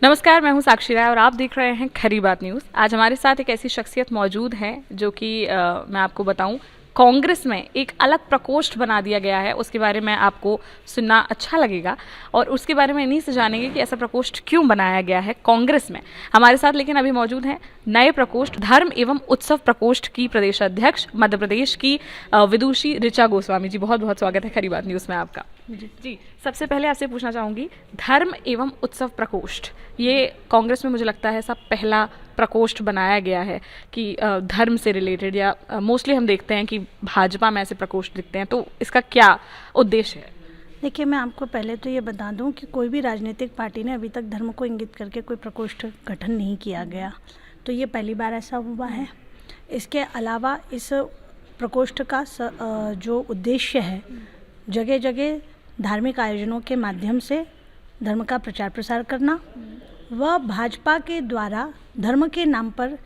नमस्कार, मैं हूं साक्षी राय और आप देख रहे हैं खरी बात न्यूज़। आज हमारे साथ एक ऐसी शख्सियत मौजूद है जो कि मैं आपको बताऊं, कांग्रेस में एक अलग प्रकोष्ठ बना दिया गया है। उसके बारे में आपको सुनना अच्छा लगेगा और उसके बारे में इन्हीं से जानेंगे कि ऐसा प्रकोष्ठ क्यों बनाया गया है कांग्रेस में। हमारे साथ लेकिन अभी मौजूद हैं नए प्रकोष्ठ धर्म एवं उत्सव प्रकोष्ठ की प्रदेश अध्यक्ष मध्य प्रदेश की विदुषी ऋचा गोस्वामी जी। बहुत बहुत स्वागत है खरी बात न्यूज़ में आपका। जी, सबसे पहले आपसे पूछना चाहूँगी, धर्म एवं उत्सव प्रकोष्ठ ये कांग्रेस में मुझे लगता है सब पहला प्रकोष्ठ बनाया गया है कि धर्म से रिलेटेड, या मोस्टली हम देखते हैं कि भाजपा में ऐसे प्रकोष्ठ दिखते हैं, तो इसका क्या उद्देश्य है? देखिए, मैं आपको पहले तो ये बता दूं कि कोई भी राजनीतिक पार्टी ने अभी तक धर्म को इंगित करके कोई प्रकोष्ठ गठन नहीं किया गया, तो ये पहली बार ऐसा हुआ है। इसके अलावा इस प्रकोष्ठ का जो उद्देश्य है, जगह जगह धार्मिक आयोजनों के माध्यम से धर्म का प्रचार प्रसार करना व भाजपा के द्वारा धर्म के नाम पर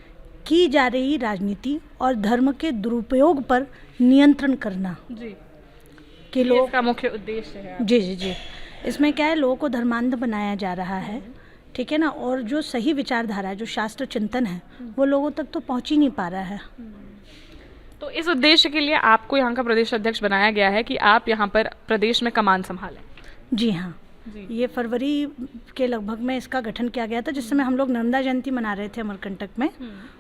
की जा रही राजनीति और धर्म के दुरुपयोग पर नियंत्रण करना जी, कि लोग इसका मुख्य उद्देश्य है। जी, इसमें क्या है, लोगों को धर्मांध बनाया जा रहा है, ठीक है ना। और जो सही विचारधारा है, जो शास्त्र चिंतन है, वो लोगों तक तो पहुंच ही नहीं पा रहा है। तो इस उद्देश्य के लिए आपको यहाँ का प्रदेश अध्यक्ष बनाया गया है कि आप यहाँ पर प्रदेश में कमान संभालें। जी हाँ, ये फरवरी के लगभग में इसका गठन किया गया था, जिस समय हम लोग नर्मदा जयंती मना रहे थे अमरकंटक में।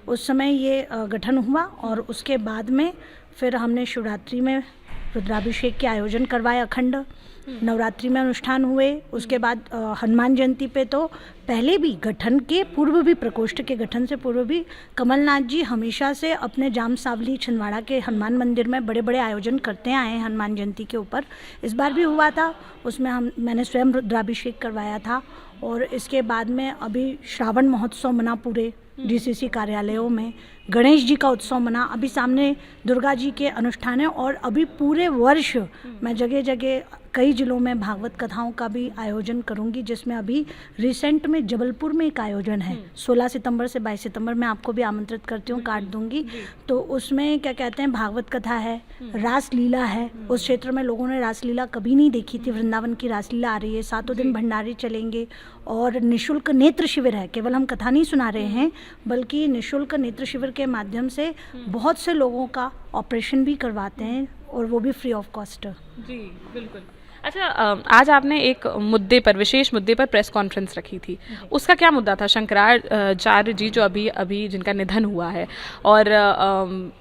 उस समय ये गठन हुआ और उसके बाद में फिर हमने शिवरात्रि में रुद्राभिषेक के आयोजन करवाए, अखंड नवरात्रि में अनुष्ठान हुए। उसके बाद हनुमान जयंती पे तो पहले भी गठन के पूर्व भी, प्रकोष्ठ के गठन से पूर्व भी कमलनाथ जी हमेशा से अपने जाम सावली छिंदवाड़ा के हनुमान मंदिर में बड़े बड़े आयोजन करते आए हैं हनुमान जयंती के ऊपर। इस बार भी हुआ था, उसमें मैंने स्वयं रुद्राभिषेक करवाया था। और इसके बाद में अभी श्रावण महोत्सव मना पूरे डीसीसी कार्यालयों में, गणेश जी का उत्सव मना, अभी सामने दुर्गा जी के अनुष्ठान है। और अभी पूरे वर्ष मैं जगह जगह कई जिलों में भागवत कथाओं का भी आयोजन करूंगी, जिसमें अभी रिसेंट में जबलपुर में एक आयोजन है 16 सितंबर से 22 सितंबर में, आपको भी आमंत्रित करती हूँ, कार्ड दूंगी। तो उसमें क्या कहते हैं, भागवत कथा है, रास लीला है। उस क्षेत्र में लोगों ने रास लीला कभी नहीं देखी थी, वृंदावन की रास लीला आ रही है, 7 दिन भंडारे चलेंगे और निःशुल्क नेत्र शिविर है। केवल हम कथा नहीं सुना रहे हैं, बल्कि निःशुल्क नेत्र शिविर के माध्यम से बहुत से लोगों का ऑपरेशन भी करवाते हैं, और वो भी फ्री ऑफ कॉस्ट। जी बिल्कुल। अच्छा, आज आपने एक मुद्दे पर, विशेष मुद्दे पर प्रेस कॉन्फ्रेंस रखी थी, उसका क्या मुद्दा था? शंकराचार्य जी जो अभी जिनका निधन हुआ है, और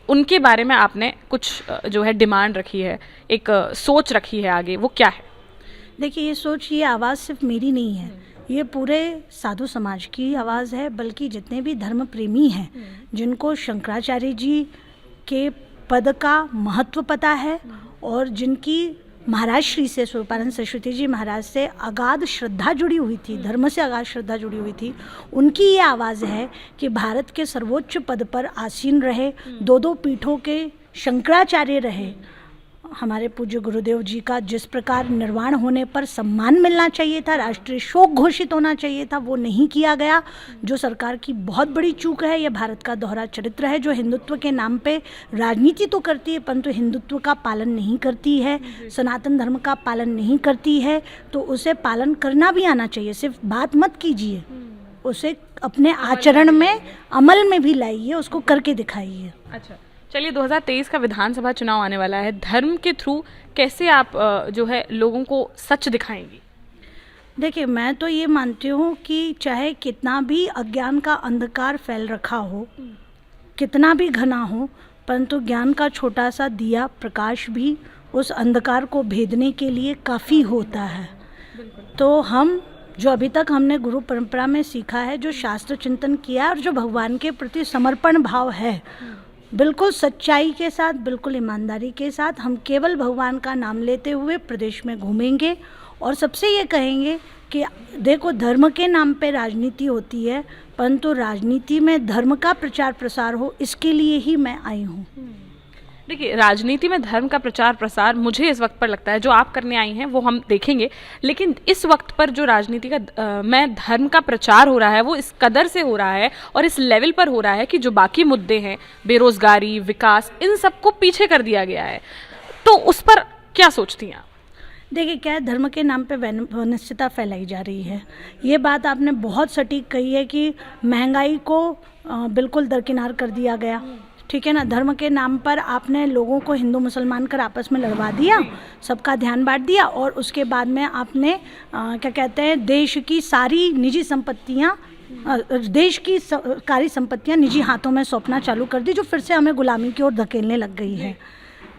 उनके बारे में आपने कुछ जो है डिमांड रखी है, एक सोच रखी है आगे, वो क्या है? देखिए, ये सोच, ये आवाज़ सिर्फ मेरी नहीं है, ये पूरे साधु समाज की आवाज़ है। बल्कि जितने भी धर्म प्रेमी हैं, जिनको शंकराचार्य जी के पद का महत्व पता है और जिनकी महाराज श्री से, स्वरूपानंद सरस्वती जी महाराज से अगाध श्रद्धा जुड़ी हुई थी, धर्म से अगाध श्रद्धा जुड़ी हुई थी, उनकी ये आवाज़ है कि भारत के सर्वोच्च पद पर आसीन रहे, 2 पीठों के शंकराचार्य रहे। हमारे पूज्य गुरुदेव जी का जिस प्रकार निर्वाण होने पर सम्मान मिलना चाहिए था, राष्ट्रीय शोक घोषित होना चाहिए था, वो नहीं किया गया, जो सरकार की बहुत बड़ी चूक है। यह भारत का दोहरा चरित्र है, जो हिंदुत्व के नाम पे राजनीति तो करती है परंतु हिंदुत्व का पालन नहीं करती है, सनातन धर्म का पालन नहीं करती है। तो उसे पालन करना भी आना चाहिए, सिर्फ बात मत कीजिए, उसे अपने आचरण में, अमल में भी लाइए, उसको करके दिखाइए। अच्छा, चलिए, 2023 का विधानसभा चुनाव आने वाला है, धर्म के थ्रू कैसे आप जो है लोगों को सच दिखाएंगी? देखिए, मैं तो ये मानती हूँ कि चाहे कितना भी अज्ञान का अंधकार फैल रखा हो, कितना भी घना हो, परंतु ज्ञान का छोटा सा दिया प्रकाश भी उस अंधकार को भेदने के लिए काफ़ी होता है। तो हम जो अभी तक हमने गुरु परंपरा में सीखा है, जो शास्त्र चिंतन किया और जो भगवान के प्रति समर्पण भाव है, बिल्कुल सच्चाई के साथ, बिल्कुल ईमानदारी के साथ हम केवल भगवान का नाम लेते हुए प्रदेश में घूमेंगे और सबसे ये कहेंगे कि देखो, धर्म के नाम पे राजनीति होती है, परंतु राजनीति में धर्म का प्रचार प्रसार हो, इसके लिए ही मैं आई हूँ। देखिए, राजनीति में धर्म का प्रचार प्रसार मुझे इस वक्त पर लगता है, जो आप करने आई हैं वो हम देखेंगे, लेकिन इस वक्त पर जो राजनीति का में धर्म का प्रचार हो रहा है, वो इस कदर से हो रहा है और इस लेवल पर हो रहा है कि जो बाकी मुद्दे हैं, बेरोजगारी, विकास, इन सबको पीछे कर दिया गया है। तो उस पर क्या सोचती हैं आप? देखिए क्या है, धर्म के नाम पे वैमनस्यता फैलाई जा रही है। ये बात आपने बहुत सटीक कही है कि महंगाई को बिल्कुल दरकिनार कर दिया गया, ठीक है ना। धर्म के नाम पर आपने लोगों को हिंदू मुसलमान कर आपस में लड़वा दिया, सबका ध्यान बांट दिया, और उसके बाद में आपने क्या कहते हैं, देश की सारी निजी संपत्तियाँ, देश की सरकारी संपत्तियाँ निजी हाथों में सौंपना चालू कर दी, जो फिर से हमें गुलामी की ओर धकेलने लग गई है,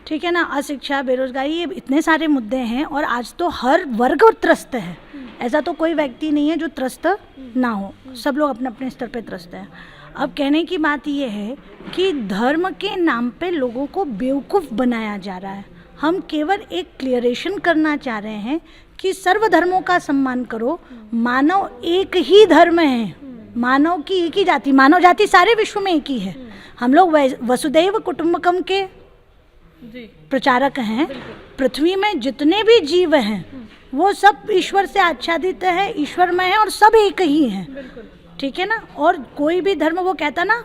ठीक है ना। अशिक्षा, बेरोजगारी, ये इतने सारे मुद्दे हैं, और आज तो हर वर्ग त्रस्त है। ऐसा तो कोई व्यक्ति नहीं है जो त्रस्त ना हो, सब लोग अपने अपने स्तर पे त्रस्त हैं। अब कहने की बात ये है कि धर्म के नाम पे लोगों को बेवकूफ़ बनाया जा रहा है। हम केवल एक क्लियरेशन करना चाह रहे हैं कि सर्व धर्मों का सम्मान करो, मानव एक ही धर्म है, मानव की एक ही जाति, मानव जाति सारे विश्व में एक ही है। हम लोग वसुदैव कुटुंबकम के प्रचारक हैं। पृथ्वी में जितने भी जीव हैं वो सब ईश्वर से आच्छादित है, ईश्वरमय है, और सब एक ही हैं, ठीक है ना। और कोई भी धर्म, वो कहता ना,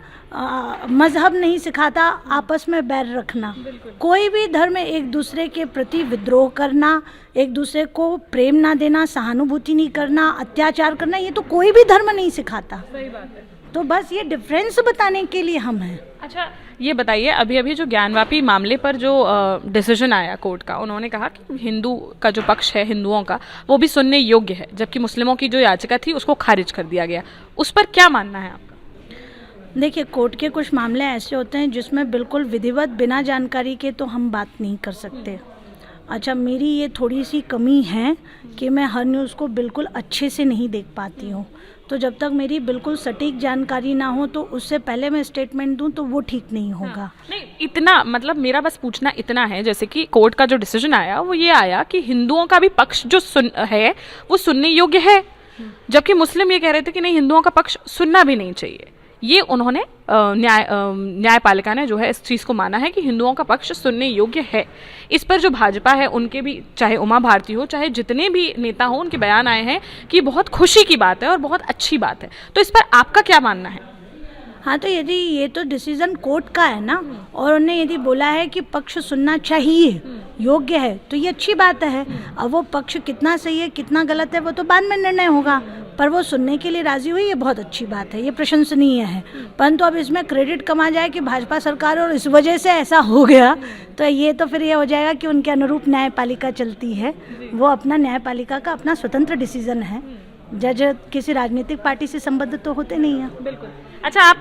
मजहब नहीं सिखाता आपस में बैर रखना। कोई भी धर्म एक दूसरे के प्रति विद्रोह करना, एक दूसरे को प्रेम ना देना, सहानुभूति नहीं करना, अत्याचार करना, ये तो कोई भी धर्म नहीं सिखाता। सही बात है। तो बस ये डिफरेंस बताने के लिए हम हैं। अच्छा, ये बताइए, अभी अभी जो ज्ञानवापी मामले पर जो डिसीजन आया कोर्ट का, उन्होंने कहा कि हिंदू का जो पक्ष है, हिंदुओं का, वो भी सुनने योग्य है, जबकि मुस्लिमों की जो याचिका थी उसको खारिज कर दिया गया। उस पर क्या मानना है आपका? देखिए, कोर्ट के कुछ मामले ऐसे होते हैं जिसमें बिल्कुल विधिवत बिना जानकारी के तो हम बात नहीं कर सकते। अच्छा, मेरी ये थोड़ी सी कमी है कि मैं हर न्यूज़ को बिल्कुल अच्छे से नहीं देख पाती हूँ, तो जब तक मेरी बिल्कुल सटीक जानकारी ना हो तो उससे पहले मैं स्टेटमेंट दूं तो वो ठीक नहीं होगा। नहीं, इतना मतलब मेरा बस पूछना इतना है, जैसे कि कोर्ट का जो डिसीजन आया वो ये आया कि हिंदुओं का भी पक्ष जो है वो सुनने योग्य है, जबकि मुस्लिम ये कह रहे थे कि नहीं, हिंदुओं का पक्ष सुनना भी नहीं चाहिए। ये उन्होंने न्यायपालिका ने जो है इस चीज़ को माना है कि हिंदुओं का पक्ष सुनने योग्य है। इस पर जो भाजपा है उनके भी, चाहे उमा भारती हो, चाहे जितने भी नेता हो, उनके बयान आए हैं कि बहुत खुशी की बात है और बहुत अच्छी बात है। तो इस पर आपका क्या मानना है? हाँ, तो यदि ये तो डिसीजन कोर्ट का है ना, और उन्हें यदि बोला है कि पक्ष सुनना चाहिए, योग्य है, तो ये अच्छी बात है। अब वो पक्ष कितना सही है कितना गलत है वो तो बाद में निर्णय होगा, पर वो सुनने के लिए राजी हुई, ये बहुत अच्छी बात है, ये प्रशंसनीय है। परंतु अब इसमें क्रेडिट कमा जाए कि भाजपा सरकार और इस वजह से ऐसा हो गया, तो ये तो फिर ये हो जाएगा कि उनके अनुरूप न्यायपालिका चलती है। वो अपना, न्यायपालिका का अपना स्वतंत्र डिसीजन है, जज किसी राजनीतिक पार्टी से संबद्ध तो होते नहीं हैं। बिल्कुल। अच्छा, आप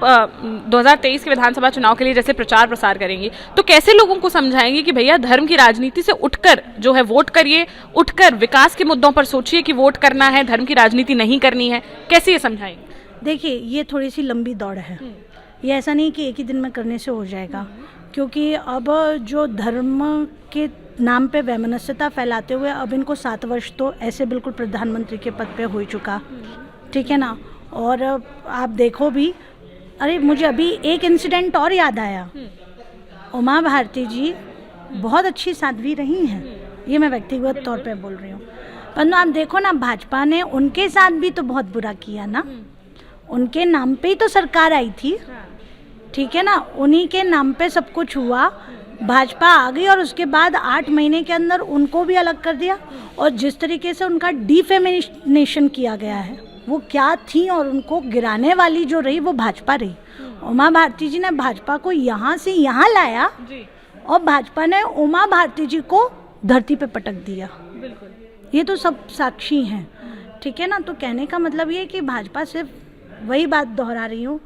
2023 के विधानसभा चुनाव के लिए जैसे प्रचार प्रसार करेंगी, तो कैसे लोगों को समझाएंगे कि भैया धर्म की राजनीति से उठकर जो है वोट करिए, उठकर विकास के मुद्दों पर सोचिए कि वोट करना है, धर्म की राजनीति नहीं करनी है? कैसे ये समझाएंगे? देखिए, ये थोड़ी सी लंबी दौड़ है, ये ऐसा नहीं कि एक ही दिन में करने से हो जाएगा, क्योंकि अब जो धर्म के नाम पे वैमनस्यता फैलाते हुए अब इनको 7 वर्ष तो ऐसे बिल्कुल प्रधानमंत्री के पद पे हो चुका, ठीक है ना। और आप देखो भी, अरे मुझे अभी एक इंसिडेंट और याद आया, उमा भारती जी बहुत अच्छी साध्वी रही हैं, ये मैं व्यक्तिगत तौर पे बोल रही हूँ, परंतु आप देखो ना, भाजपा ने उनके साथ भी तो बहुत बुरा किया ना, उनके नाम पे ही तो सरकार आई थी, ठीक है ना, उन्हीं के नाम पे सब कुछ हुआ, भाजपा आ गई और उसके बाद 8 महीने के अंदर उनको भी अलग कर दिया, और जिस तरीके से उनका डिफेमिनेशन किया गया है, वो क्या थी, और उनको गिराने वाली जो रही वो भाजपा रही। उमा भारती जी ने भाजपा को यहाँ से यहाँ लाया और भाजपा ने उमा भारती जी को धरती पे पटक दिया। बिल्कुल, ये तो सब साक्षी हैं, ठीक है ना। तो कहने का मतलब ये है कि भाजपा सिर्फ, वही बात दोहरा रही हूँ,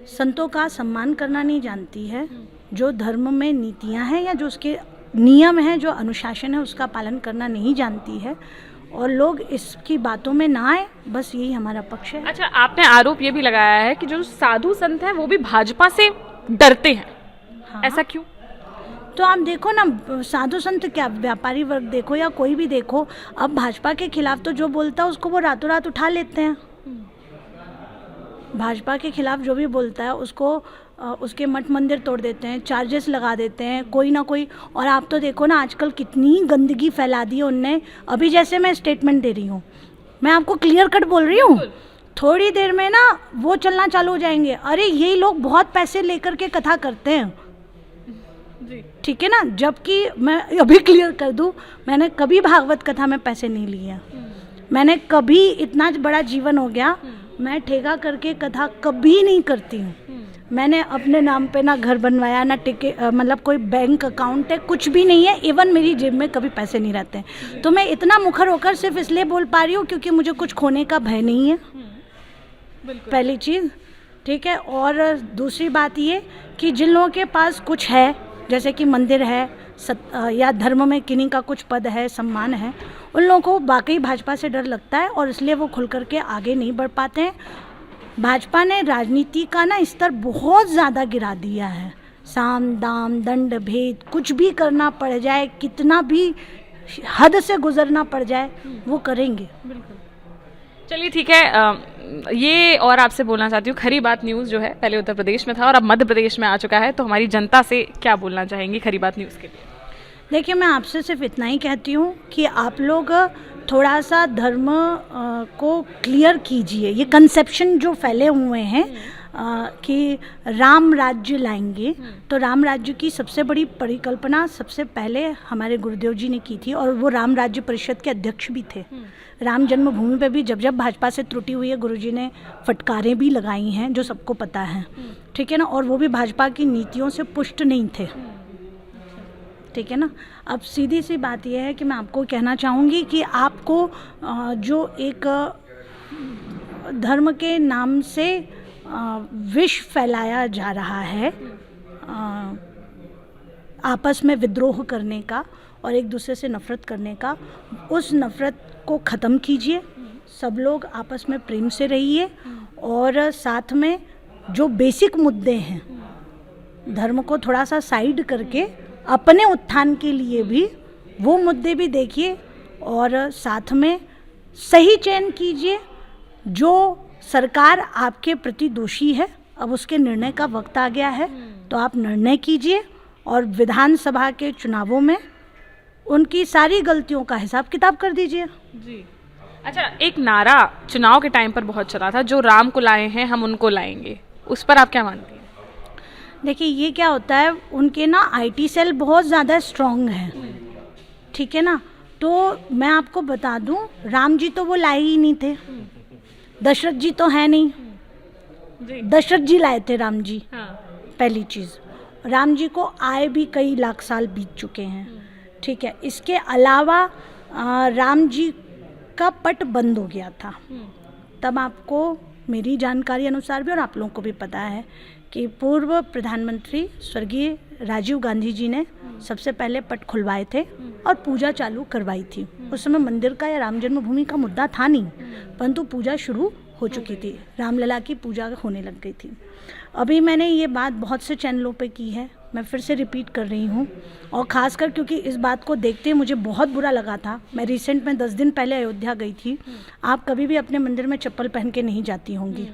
संतों का सम्मान करना नहीं जानती है, जो धर्म में नीतियाँ हैं या जो उसके नियम हैं, जो अनुशासन है, उसका पालन करना नहीं जानती है, और लोग इसकी बातों में ना आए, बस यही हमारा पक्ष है। अच्छा, आपने आरोप ये भी लगाया है कि जो साधु संत हैं वो भी भाजपा से डरते हैं। हाँ। ऐसा क्यों? तो आप देखो ना, साधु संत क्या, व्यापारी वर्ग देखो या कोई भी देखो, अब भाजपा के खिलाफ तो जो बोलता है उसको वो रातों रात उठा लेते हैं। भाजपा के खिलाफ जो भी बोलता है उसको उसके मठ मंदिर तोड़ देते हैं, चार्जेस लगा देते हैं, कोई ना कोई। और आप तो देखो ना, आजकल कितनी गंदगी फैला दी है उनने। अभी जैसे मैं स्टेटमेंट दे रही हूँ, मैं आपको क्लियर कट बोल रही हूँ, थोड़ी देर में ना वो चलना चालू हो जाएंगे, अरे यही लोग बहुत पैसे लेकर के कथा करते हैं, जी। ठीक है ना, जबकि मैं अभी क्लियर कर दूं, मैंने कभी भागवत कथा में पैसे नहीं लिए। मैंने कभी, इतना बड़ा जीवन हो गया, मैं ठेका करके कथा कभी नहीं करती हूँ। मैंने अपने नाम पे ना घर बनवाया, ना टिकट, मतलब कोई बैंक अकाउंट है, कुछ भी नहीं है। इवन मेरी जेब में कभी पैसे नहीं रहते हैं। तो मैं इतना मुखर होकर सिर्फ इसलिए बोल पा रही हूँ क्योंकि मुझे कुछ खोने का भय नहीं है, पहली चीज़। ठीक है, और दूसरी बात ये कि जिन लोगों के पास कुछ है, जैसे कि मंदिर है, या धर्म में किन्हीं का कुछ पद है, सम्मान है, उन लोगों को वाकई भाजपा से डर लगता है और इसलिए वो खुल करके आगे नहीं बढ़ पाते हैं। भाजपा ने राजनीति का ना स्तर बहुत ज़्यादा गिरा दिया है। साम दाम दंड भेद, कुछ भी करना पड़ जाए, कितना भी हद से गुजरना पड़ जाए, वो करेंगे। चलिए ठीक है, ये और आपसे बोलना चाहती हूँ, खरी बात न्यूज़ जो है पहले उत्तर प्रदेश में था और अब मध्य प्रदेश में आ चुका है, तो हमारी जनता से क्या बोलना चाहेंगी खरी बात न्यूज़ के लिए? देखिए, मैं आपसे सिर्फ इतना ही कहती हूँ कि आप लोग थोड़ा सा धर्म को क्लियर कीजिए। ये कंसेप्शन जो फैले हुए हैं कि राम राज्य लाएंगे, तो राम राज्य की सबसे बड़ी परिकल्पना सबसे पहले हमारे गुरुदेव जी ने की थी और वो राम राज्य परिषद के अध्यक्ष भी थे। राम जन्मभूमि पे भी जब जब भाजपा से त्रुटि हुई है, गुरुजी ने फटकारें भी लगाई हैं, जो सबको पता है। ठीक है ना, और वो भी भाजपा की नीतियों से पुष्ट नहीं थे। ठीक है ना। अब सीधी सी बात यह है कि मैं आपको कहना चाहूँगी कि आपको जो एक धर्म के नाम से विष फैलाया जा रहा है, आपस में विद्रोह करने का और एक दूसरे से नफ़रत करने का, उस नफ़रत को ख़त्म कीजिए। सब लोग आपस में प्रेम से रहिए और साथ में जो बेसिक मुद्दे हैं, धर्म को थोड़ा सा साइड करके अपने उत्थान के लिए भी वो मुद्दे भी देखिए और साथ में सही चयन कीजिए। जो सरकार आपके प्रति दोषी है, अब उसके निर्णय का वक्त आ गया है, तो आप निर्णय कीजिए और विधानसभा के चुनावों में उनकी सारी गलतियों का हिसाब किताब कर दीजिए। जी। अच्छा, एक नारा चुनाव के टाइम पर बहुत चला था, जो राम को लाए हैं हम उनको लाएंगे, उस पर आप क्या मानती हैं? देखिए, ये क्या होता है, उनके ना आईटी सेल बहुत ज़्यादा स्ट्रॉन्ग है। ठीक है ना, तो मैं आपको बता दूं, राम जी तो वो लाए ही नहीं थे, दशरथ जी तो है नहीं, दशरथ जी लाए थे राम जी। पहली चीज़, राम जी को आए भी कई लाख साल बीत चुके हैं। ठीक है, इसके अलावा राम जी का पट बंद हो गया था। तब आपको मेरी जानकारी अनुसार भी और आप लोगों को भी पता है कि पूर्व प्रधानमंत्री स्वर्गीय राजीव गांधी जी ने सबसे पहले पट खुलवाए थे और पूजा चालू करवाई थी। उस समय मंदिर का या राम जन्मभूमि का मुद्दा था नहीं, परंतु पूजा शुरू हो चुकी थी, रामलला की पूजा होने लग गई थी। अभी मैंने ये बात बहुत से चैनलों पे की है, मैं फिर से रिपीट कर रही हूँ, और ख़ासकर क्योंकि इस बात को देखते मुझे बहुत बुरा लगा था। मैं रिसेंट में 10 दिन पहले अयोध्या गई थी। आप कभी भी अपने मंदिर में चप्पल पहन के नहीं जाती होंगी,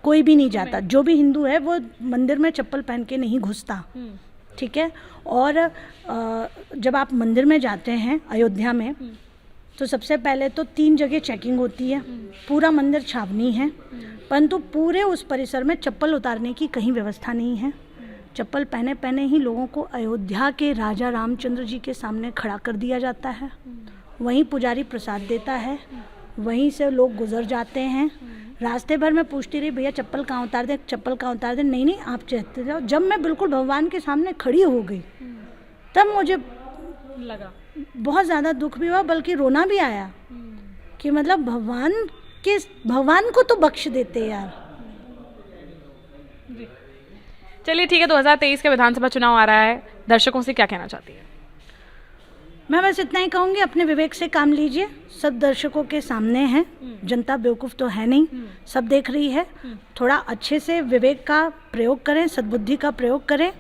कोई भी नहीं जाता, जो भी हिंदू है वो मंदिर में चप्पल पहन के नहीं घुसता। ठीक है, और जब आप मंदिर में जाते हैं अयोध्या में, तो सबसे पहले तो 3 जगह चेकिंग होती है। पूरा मंदिर छावनी है, परंतु पूरे उस परिसर में चप्पल उतारने की कहीं व्यवस्था नहीं है। चप्पल पहने पहने ही लोगों को अयोध्या के राजा रामचंद्र जी के सामने खड़ा कर दिया जाता है। वहीं पुजारी प्रसाद देता है, वहीं से लोग गुजर जाते हैं। रास्ते भर में पूछती रही, भैया चप्पल कहाँ उतार दे, चप्पल कहाँ उतार दे, नहीं नहीं आप चलते जाओ। जब मैं बिल्कुल भगवान के सामने खड़ी हो गई, तब मुझे लगा, बहुत ज़्यादा दुख भी हुआ, बल्कि रोना भी आया कि मतलब भगवान को तो बख्श देते यार। चलिए ठीक है, 2023 के विधानसभा चुनाव आ रहा है, दर्शकों से क्या कहना चाहती है? मैं बस इतना ही कहूँगी, अपने विवेक से काम लीजिए। सब दर्शकों के सामने हैं, जनता बेवकूफ़ तो है नहीं, सब देख रही है। थोड़ा अच्छे से विवेक का प्रयोग करें, सद्बुद्धि का प्रयोग करें,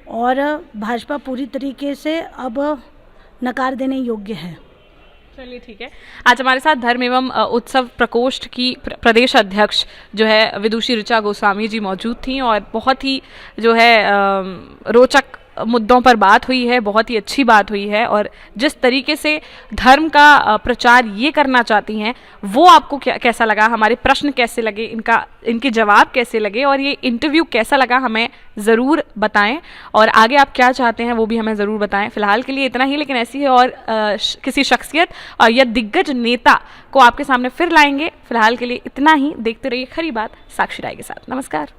और भाजपा पूरी तरीके से अब नकार देने योग्य है। चलिए ठीक है, आज हमारे साथ धर्म एवं उत्सव प्रकोष्ठ की प्रदेश अध्यक्ष जो है विदुषी ऋचा गोस्वामी जी मौजूद थी और बहुत ही जो है रोचक मुद्दों पर बात हुई है, बहुत ही अच्छी बात हुई है, और जिस तरीके से धर्म का प्रचार ये करना चाहती हैं वो आपको कैसा लगा, हमारे प्रश्न कैसे लगे, इनके जवाब कैसे लगे, और ये इंटरव्यू कैसा लगा हमें ज़रूर बताएं, और आगे आप क्या चाहते हैं वो भी हमें ज़रूर बताएं। फिलहाल के लिए इतना ही, लेकिन ऐसी है और किसी शख्सियत या दिग्गज नेता को आपके सामने फिर लाएंगे। फिलहाल के लिए इतना ही। देखते रहिए खरी बात साक्षी राय के साथ। नमस्कार।